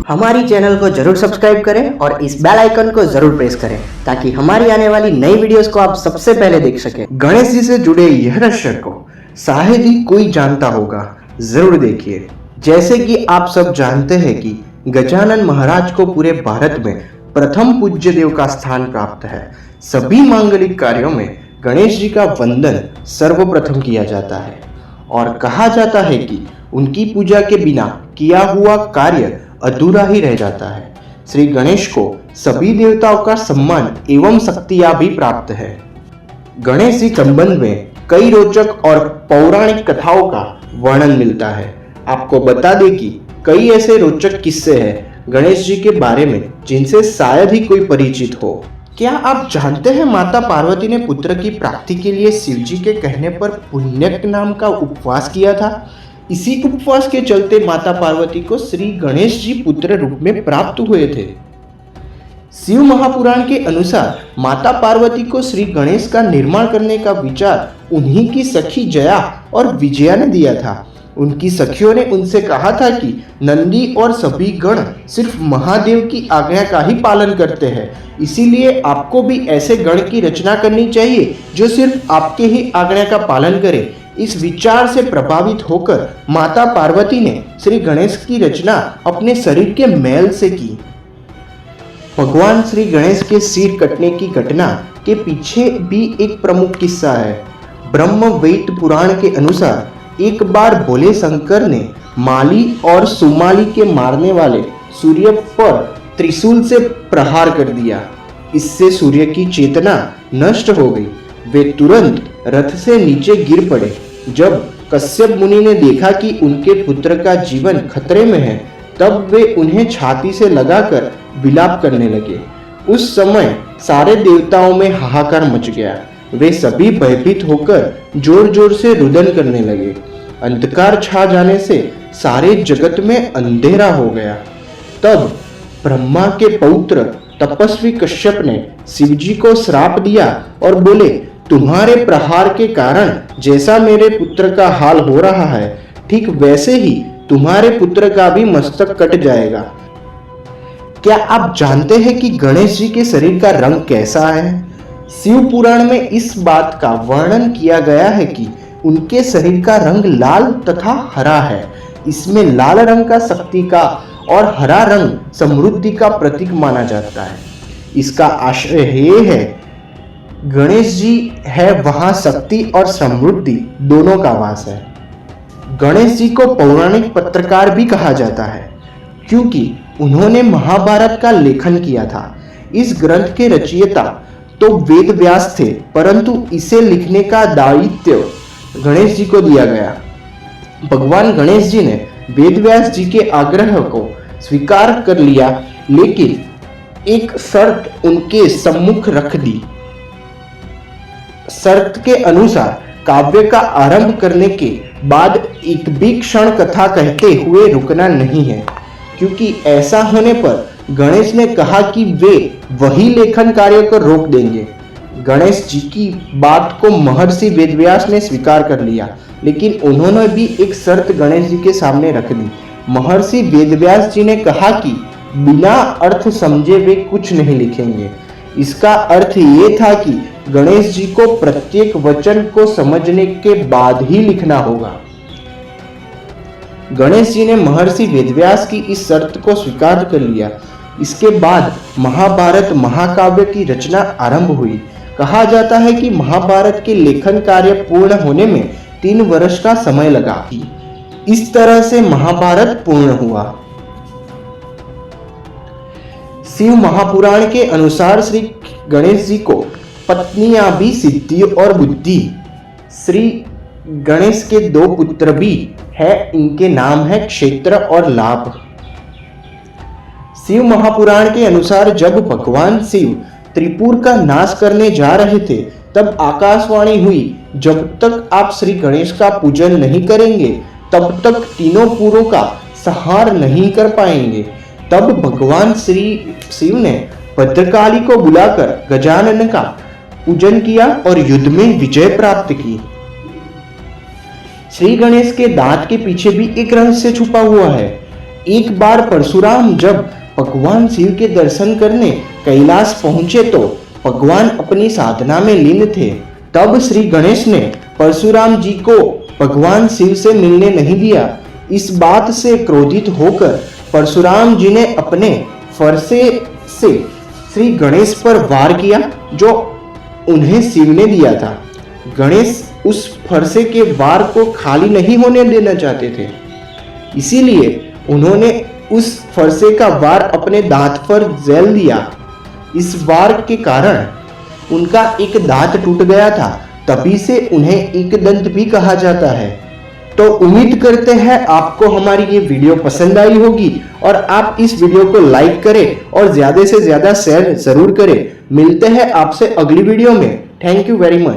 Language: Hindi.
हमारी चैनल को जरूर सब्सक्राइब करें और इस बेल आइकन को जरूर प्रेस करें ताकि हमारी आने वाली नई वीडियोस को आप सबसे पहले देख सकें। गणेश जी से जुड़े यह रहस्य को शायद ही कोई जानता होगा, जरूर देखिए। जैसे कि आप सब जानते हैं कि गजानन महाराज को पूरे भारत में प्रथम पूज्य देव का स्थान प्राप्त है। सभी मांगलिक कार्यों में गणेश जी का वंदन सर्वप्रथम किया जाता है और कहा जाता है कि उनकी पूजा के बिना किया हुआ कार्य अधूरा ही रह जाता है। श्री गणेश को सभी देवताओं का सम्मान एवं शक्तियां भी प्राप्त है। गणेश जी संबंध में कई रोचक और पौराणिक कथाओं का वर्णन मिलता है। आपको बता दें कि कई ऐसे रोचक किस्से हैं गणेश जी के बारे में जिनसे शायद ही कोई परिचित हो। क्या आप जानते हैं माता पार्वती ने पुत्र की प्राप्ति के लिए शिव जी के कहने पर पुण्यक नाम का उपवास किया था। इसी उपवास के चलते माता पार्वती को श्री गणेश जी पुत्र रूप में प्राप्त हुए थे। शिव महापुराण के अनुसार माता पार्वती को श्री गणेश का निर्माण करने का विचार उन्हीं की सखी जया और विजया ने दिया था। उनकी सखियों ने उनसे कहा था कि नंदी और सभी गण सिर्फ महादेव की आज्ञा का ही पालन करते हैं, इसीलिए आपको भी ऐसे गण की रचना करनी चाहिए जो सिर्फ आपके ही आज्ञा का पालन करे। इस विचार से प्रभावित होकर माता पार्वती ने श्री गणेश की रचना अपने शरीर के मैल से की। भगवान श्री गणेश के सिर कटने की घटना के पीछे भी एक प्रमुख किस्सा है। ब्रह्म वेद पुराण के अनुसार एक बार भोले शंकर ने माली और सुमाली के मारने वाले सूर्य पर त्रिशूल से प्रहार कर दिया। इससे सूर्य की चेतना नष्ट हो गई। वे तुरंत रथ से नीचे गिर पड़े। जब कश्यप मुनि ने देखा कि उनके पुत्र का जीवन खतरे में है, तब वे उन्हें छाती से लगाकर विलाप करने लगे। उस समय सारे देवताओं में हाहाकार मच गया। वे सभी भयभीत होकर जोर जोर से रुदन करने लगे। अंधकार छा जाने से सारे जगत में अंधेरा हो गया। तब ब्रह्मा के पौत्र तपस्वी कश्यप ने शिव जी को श्राप दिया और बोले, तुम्हारे प्रहार के कारण जैसा मेरे पुत्र का हाल हो रहा है, ठीक वैसे ही तुम्हारे पुत्र का भी मस्तक कट जाएगा। क्या आप जानते हैं कि गणेश जी के शरीर का रंग कैसा है? शिव पुराण में इस बात का वर्णन किया गया है कि उनके शरीर का रंग लाल तथा हरा है। इसमें लाल रंग का शक्ति का और हरा रंग समृद्धि का प्रतीक माना जाता है। इसका आशय ये है, गणेश जी है वहां शक्ति और समृद्धि दोनों का वास है। गणेश जी को पौराणिक पत्रकार भी कहा जाता है क्योंकि उन्होंने महाभारत का लेखन किया था। इस ग्रंथ के रचयिता तो वेद व्यास थे, परंतु इसे लिखने का दायित्व गणेश जी को दिया गया। भगवान गणेश जी ने वेद व्यास जी के आग्रह को स्वीकार कर लिया, लेकिन एक शर्त उनके सम्मुख रख दी। शर्त के अनुसार काव्य का आरंभ करने के बाद एक भी क्षण कथा कहते हुए रुकना नहीं है, क्योंकि ऐसा होने पर गणेश ने कहा कि वे वही लेखन कार्य को रोक देंगे। गणेश जी की बात को महर्षि वेदव्यास ने स्वीकार कर लिया, लेकिन उन्होंने भी एक शर्त गणेश जी के सामने रख दी। महर्षि वेदव्यास जी ने कहा कि बिना अर्थ समझे वे कुछ नहीं लिखेंगे। इसका अर्थ ये था कि गणेश जी को प्रत्येक वचन को समझने के बाद ही लिखना होगा। गणेश जी ने महर्षि वेदव्यास की इस शर्त को स्वीकार कर लिया। इसके बाद महाभारत महाकाव्य की रचना आरंभ हुई। कहा जाता है कि महाभारत के लेखन कार्य पूर्ण होने में 3 वर्ष का समय लगा। इस तरह से महाभारत पूर्ण हुआ। शिव महापुराण के अनुसार श्री गणेश जी को पत्नियां भी सिद्धि और बुद्धि। श्री गणेश के 2 पुत्र भी है। इनके नाम है क्षेत्र और लाभ। शिव महापुराण के अनुसार जब भगवान शिव त्रिपुर का नाश करने जा रहे थे, तब आकाशवाणी हुई, जब तक आप श्री गणेश का पूजन नहीं करेंगे तब तक तीनों पुरों का संहार नहीं कर पाएंगे। तब भगवान श्री शिव ने भद्रकाली को बुलाकर गजानन का पूजन किया और युद्ध में विजय प्राप्त की। श्री गणेश के दांत के पीछे भी एक रहस्य छुपा हुआ है। एक बार परशुराम जब भगवान शिव के दर्शन करने कैलाश पहुंचे तो भगवान अपनी साधना में लीन थे। तब श्री गणेश ने परशुराम जी को भगवान शिव से मिलने नहीं दिया। इस बात से क्रोधित होकर परशुराम जी ने अपने फरसे से श्री गणेश पर वार किया जो उन्हें शिव ने दिया था। गणेश उस फरसे के वार को खाली नहीं होने देना चाहते थे, इसीलिए उन्होंने उस फरसे का वार अपने दांत पर जेल दिया। इस वार के कारण उनका एक दांत टूट गया था, तभी से उन्हें एकदंत भी कहा जाता है। तो उम्मीद करते हैं आपको हमारी ये वीडियो पसंद आई होगी और आप इस वीडियो को लाइक करें और ज्यादा से ज्यादा शेयर जरूर करें। मिलते हैं आपसे अगली वीडियो में। Thank you very much.